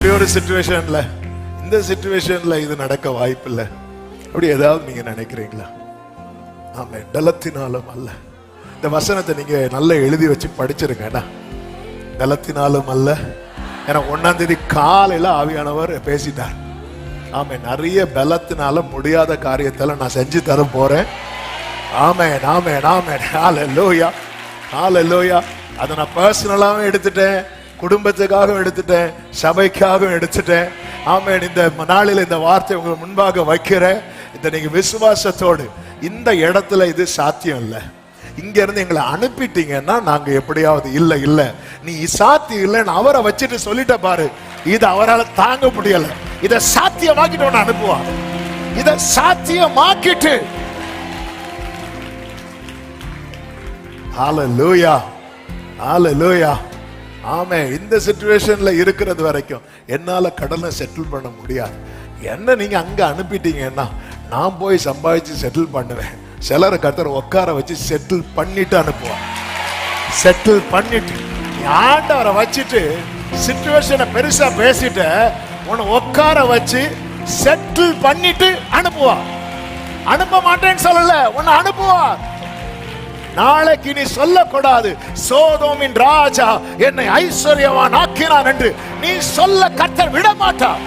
ஒரு சிச்சுவேஷன்ல, இந்த சிச்சுவேஷன்ல இது நடக்க வாய்ப்பில்லை அப்படி ஏதாவது நீங்க நினைக்கிறீங்களா? ஆமா, பலத்தினாலும் அல்ல. இந்த வசனத்தை நீங்க நல்லா எழுதி வச்சு படிச்சிருக்கேன். பலத்தினாலும் அல்ல. ஏன்னா 1ஆம் தேதி காலையில ஆவியானவர் பேசிட்டார். ஆமே, நிறைய பலத்தினால முடியாத காரியத்தை நான் செஞ்சு தர போறேன். ஆமென், ஆமென், ஆமென். ஹல்லேலூயா, ஹல்லேலூயா. அதை நான் பர்சனலாவும் எடுத்துட்டேன், குடும்பத்துக்காகவும் எடுத்துட்டேன், சபைக்காகவும் எடுத்துட்டேன். ஆமென். இந்த நாளில் இந்த வார்த்தை உங்களுக்கு முன்பாக வைக்கிறேன். இந்த நீங்க விசுவாசத்தோடு, இந்த இடத்துல இது சாத்தியம் இல்லை, இங்க இருந்து எங்களை அனுப்பிட்டீங்கன்னா நாங்க எப்படியாவது இல்ல இல்ல நீ சாத்தியம் இல்லைன்னு அவரை வச்சுட்டு சொல்லிட்ட பாரு, இது அவரால் தாங்க முடியல, இதை சாத்தியமாக்கிட்டு அனுப்புவான். இதை சாத்தியமாக்கிட்டு ஹல்லேலூயா, ஹல்லேலூயா. ஆமே, இந்த சிச்சுவேஷன்ல இருக்கிறது வரைக்கும் என்னால கடனை செட்டில் பண்ண முடியாது. என்ன நீங்க அங்க அனுப்பிட்டீங்கன்னா நான் போய் சம்பாதிச்சு செட்டில் பண்ணுவேன். சிலரை கர்த்தர் உட்கார வச்சு செட்டில் பண்ணிட்டு அனுப்புவான். செட்டில் பண்ணிட்டு ஆண்டவரை வச்சுட்டு சிச்சுவேஷனை பெருசா பேசிட்டு உன்னை உட்கார வச்சு செட்டில் பண்ணிட்டு அனுப்புவான். அனுப்ப மாட்டேன்னு சொல்லல, உன்னை அனுப்புவார். நாளைக்கு நீ சொல்லக்கூடாது சோதோமின் ராஜா என்னை ஐஸ்வர்யவான் ஆக்கினான் என்று நீ சொல்ல கர்த்தர் விட மாட்டார்.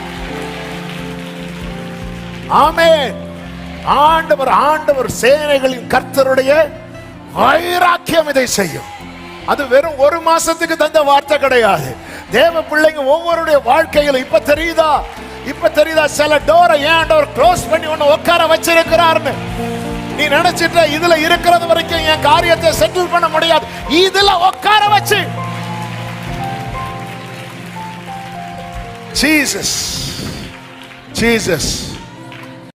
ஆமென். ஆண்டவர், ஆண்டவர் சேனைகளின் கர்த்தருடைய வைராக்கியம் இதை செய்யும். அது வெறும் ஒரு மாசத்துக்கு தந்த வார்த்தை கிடையாது. தேவ பிள்ளைங்க ஒவ்வொருடைய வாழ்க்கையில இப்ப தெரியுதா சில டோரை ஏன் ஆண்டவர் க்ளோஸ் பண்ணி ஒன்னு உட்கார வச்சிருக்கிறார்னு. நீ நினைச்சிட்ட இதுல இருக்கிறது வரைக்கும் என் காரியத்தை செட்டில் பண்ண முடியாது, இதுல உட்கார வச்சு ஜீசஸ், ஜீசஸ்